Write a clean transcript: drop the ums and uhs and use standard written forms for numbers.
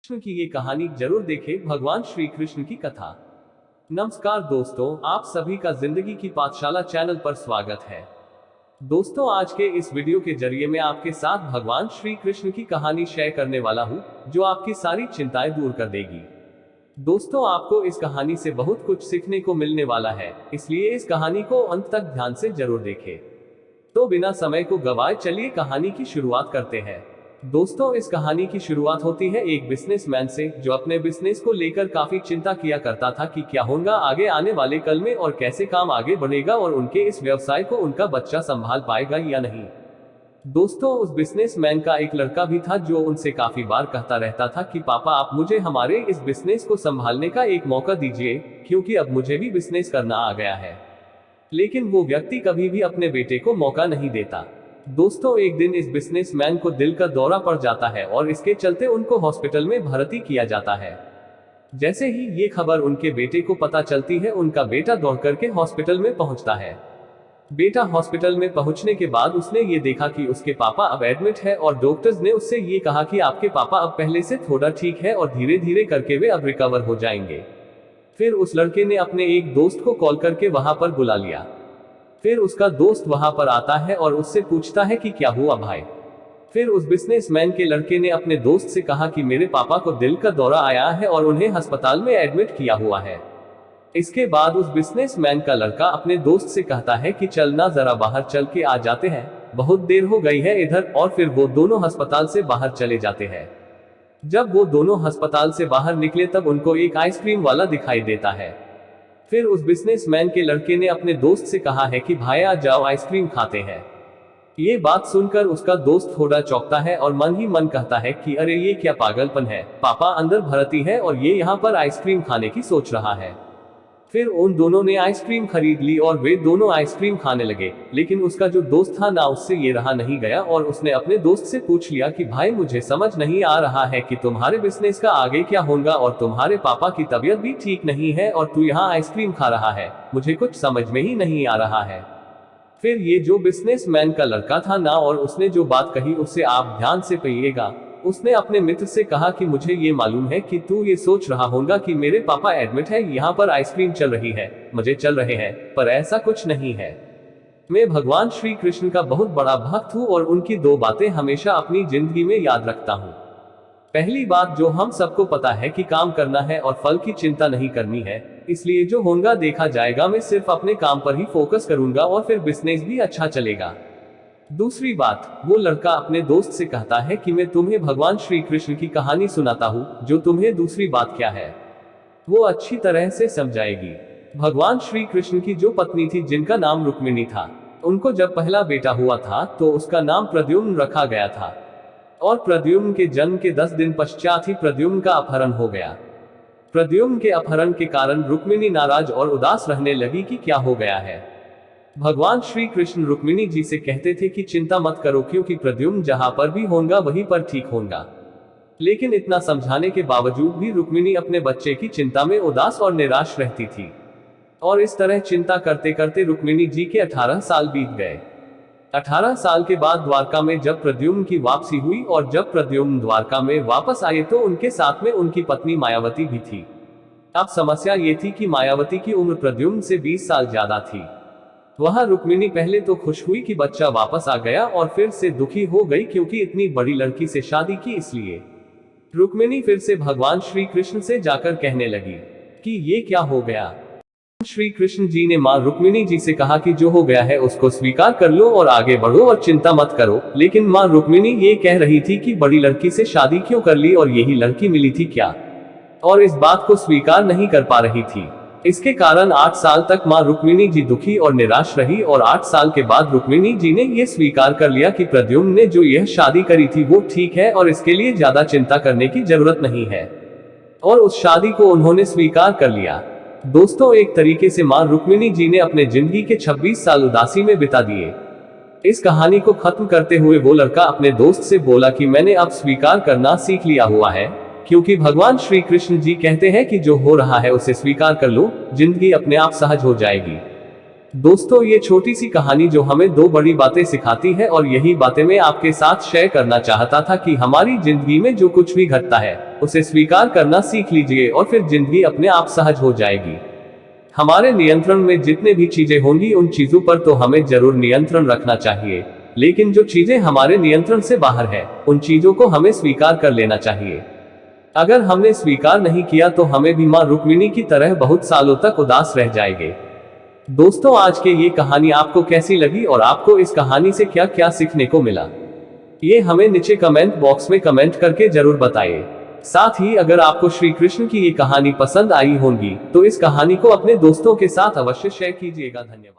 कृष्ण की ये कहानी जरूर देखें। भगवान श्री कृष्ण की कथा। नमस्कार दोस्तों, आप सभी का जिंदगी की पाठशाला चैनल पर स्वागत है। दोस्तों, आज के इस वीडियो के जरिए मैं आपके साथ भगवान श्री कृष्ण की कहानी शेयर करने वाला हूँ, जो आपकी सारी चिंताएं दूर कर देगी। दोस्तों, आपको इस कहानी से बहुत कुछ सीखने को मिलने वाला है, इसलिए इस कहानी को अंत तक ध्यान से जरूर देखें। तो बिना समय को गवाए चलिए कहानी की शुरुआत करते हैं। दोस्तों, इस कहानी की शुरुआत होती है एक बिजनेसमैन से, जो अपने बिजनेस को लेकर काफी चिंता किया करता था कि क्या होगा आगे आने वाले कल में और कैसे काम आगे बढ़ेगा और उनके इस व्यवसाय को उनका बच्चा संभाल पाएगा या नहीं। दोस्तों, उस बिजनेसमैन का एक लड़का भी था, जो उनसे काफी बार कहता रहता था कि पापा, आप मुझे हमारे इस बिजनेस को संभालने का एक मौका दीजिए, क्योंकि अब मुझे भी बिजनेस करना आ गया है। लेकिन वो व्यक्ति कभी भी अपने बेटे को मौका नहीं देता। दोस्तों, एक दिन इस बिजनेसमैन को दिल का दौरा पड़ जाता है और इसके चलते उनको हॉस्पिटल में भर्ती किया जाता है। जैसे ही ये खबर उनके बेटे को पता चलती है, उनका बेटा दौड़ करके हॉस्पिटल में पहुंचता है। बेटा हॉस्पिटल में पहुंचने के बाद उसने ये देखा कि उसके पापा अब एडमिट है और डॉक्टर्स ने उससे ये कहा कि आपके पापा अब पहले से थोड़ा ठीक है और धीरे धीरे करके वे अब रिकवर हो जाएंगे। फिर उस लड़के ने अपने एक दोस्त को कॉल करके वहां पर बुला लिया। फिर उसका दोस्त वहां पर आता है और उससे पूछता है कि क्या हुआ भाई। फिर उस बिजनेसमैन के लड़के ने अपने दोस्त से कहा कि मेरे पापा को दिल का दौरा आया है और उन्हें अस्पताल में एडमिट किया हुआ है। इसके बाद उस बिजनेसमैन का लड़का अपने दोस्त से कहता है कि चलना, जरा बाहर चल के आ जाते हैं, बहुत देर हो गई है इधर। और फिर वो दोनों अस्पताल से बाहर चले जाते हैं। जब वो दोनों अस्पताल से बाहर निकले तब उनको एक आइसक्रीम वाला दिखाई देता है। फिर उस बिजनेसमैन के लड़के ने अपने दोस्त से कहा है कि भाई आ जाओ, आइसक्रीम खाते हैं। ये बात सुनकर उसका दोस्त थोड़ा चौंकता है और मन ही मन कहता है कि अरे ये क्या पागलपन है, पापा अंदर भर्ती है और ये यहाँ पर आइसक्रीम खाने की सोच रहा है। फिर उन दोनों ने आइसक्रीम खरीद ली और वे दोनों आइसक्रीम खाने लगे। लेकिन उसका जो दोस्त था ना, उससे ये रहा नहीं गया और उसने अपने दोस्त से पूछ लिया कि भाई, मुझे समझ नहीं आ रहा है कि तुम्हारे बिजनेस का आगे क्या होगा और तुम्हारे पापा की तबीयत भी ठीक नहीं है और तू यहाँ आइसक्रीम खा रहा है, मुझे कुछ समझ में ही नहीं आ रहा है। फिर ये जो बिजनेसमैन का लड़का था ना, और उसने जो बात कही उससे आप ध्यान से सुनिएगा। उसने अपने मित्र से कहा कि मुझे ये मालूम है कि तू ये सोच रहा होगा कि मेरे पापा एडमिट है, यहाँ पर आइसक्रीम चल रही है, मजे चल रहे हैं, पर ऐसा कुछ नहीं है। मैं भगवान श्री कृष्ण का बहुत बड़ा भक्त हूँ और उनकी दो बातें हमेशा अपनी जिंदगी में याद रखता हूँ। पहली बात, जो हम सबको पता है कि काम करना है और फल की चिंता नहीं करनी है, इसलिए जो होगा देखा जाएगा। मैं सिर्फ अपने काम पर ही फोकस करूंगा और फिर बिजनेस भी अच्छा चलेगा। दूसरी बात, वो लड़का अपने दोस्त से कहता है कि मैं तुम्हें भगवान श्री कृष्ण की कहानी सुनाता हूँ, जो तुम्हें दूसरी बात क्या है वो अच्छी तरह से समझाएगी। भगवान श्री कृष्ण की जो पत्नी थी, जिनका नाम रुक्मिणी था, उनको जब पहला बेटा हुआ था तो उसका नाम प्रद्युम्न रखा गया था। और प्रद्युम्न के जन्म के 10 दिन पश्चात ही प्रद्युम्न का अपहरण हो गया। प्रद्युम्न के अपहरण के कारण रुक्मिणी नाराज और उदास रहने लगी कि क्या हो गया है। भगवान श्री कृष्ण रुक्मिणी जी से कहते थे कि चिंता मत करो, क्योंकि प्रद्युम्न जहां पर भी होगा वहीं पर ठीक होगा। लेकिन इतना समझाने के बावजूद भी रुक्मिणी अपने बच्चे की चिंता में उदास और निराश रहती थी। और इस तरह चिंता करते करते रुक्मिणी जी के 18 साल बीत गए। 18 साल के बाद द्वारका में जब प्रद्युम्न की वापसी हुई और जब प्रद्युम्न द्वारका में वापस आए तो उनके साथ में उनकी पत्नी मायावती भी थी। अब समस्या ये थी कि मायावती की उम्र प्रद्युम्न से 20 साल ज्यादा थी। वहां रुक्मिणी पहले तो खुश हुई कि बच्चा वापस आ गया और फिर से दुखी हो गई, क्योंकि इतनी बड़ी लड़की से शादी की। इसलिए रुक्मिणी फिर से भगवान श्री कृष्ण से जाकर कहने लगी कि ये क्या हो गया। श्री कृष्ण जी ने मां रुक्मिणी जी से कहा कि जो हो गया है उसको स्वीकार कर लो और आगे बढ़ो और चिंता मत करो। लेकिन मां रुक्मिणी ये कह रही थी कि बड़ी लड़की से शादी क्यों कर ली और यही लड़की मिली थी क्या, और इस बात को स्वीकार नहीं कर पा रही थी। इसके कारण 8 साल तक मां रुक्मिणी जी दुखी और निराश रही और 8 साल के बाद रुक्मिणी जी ने यह स्वीकार कर लिया कि प्रद्युम्न ने जो यह शादी करी थी वो ठीक है और इसके लिए ज्यादा चिंता करने की जरूरत नहीं है, और उस शादी को उन्होंने स्वीकार कर लिया। दोस्तों, एक तरीके से मां रुक्मिणी जी ने अपने जिंदगी के 26 साल उदासी में बिता दिए। इस कहानी को खत्म करते हुए वो लड़का अपने दोस्त से बोला कि मैंने अब स्वीकार करना सीख लिया हुआ है, क्योंकि भगवान श्री कृष्ण जी कहते हैं कि जो हो रहा है उसे स्वीकार कर लो, जिंदगी अपने आप सहज हो जाएगी। दोस्तों, ये छोटी सी कहानी जो हमें दो बड़ी बातें सिखाती है, और यही बातें मैं आपके साथ शेयर करना चाहता था कि हमारी जिंदगी में जो कुछ भी घटता है उसे स्वीकार करना सीख लीजिए और फिर जिंदगी अपने आप सहज हो जाएगी। हमारे नियंत्रण में जितने भी चीजें होंगी उन चीजों पर तो हमें जरूर नियंत्रण रखना चाहिए, लेकिन जो चीजें हमारे नियंत्रण से बाहर है उन चीजों को हमें स्वीकार कर लेना चाहिए। अगर हमने स्वीकार नहीं किया तो हमें भी मां रुक्मिणी की तरह बहुत सालों तक उदास रह जाएंगे। दोस्तों, आज के ये कहानी आपको कैसी लगी और आपको इस कहानी से क्या क्या सीखने को मिला, ये हमें नीचे कमेंट बॉक्स में कमेंट करके जरूर बताइए। साथ ही अगर आपको श्री कृष्ण की ये कहानी पसंद आई होगी तो इस कहानी को अपने दोस्तों के साथ अवश्य शेयर कीजिएगा। धन्यवाद।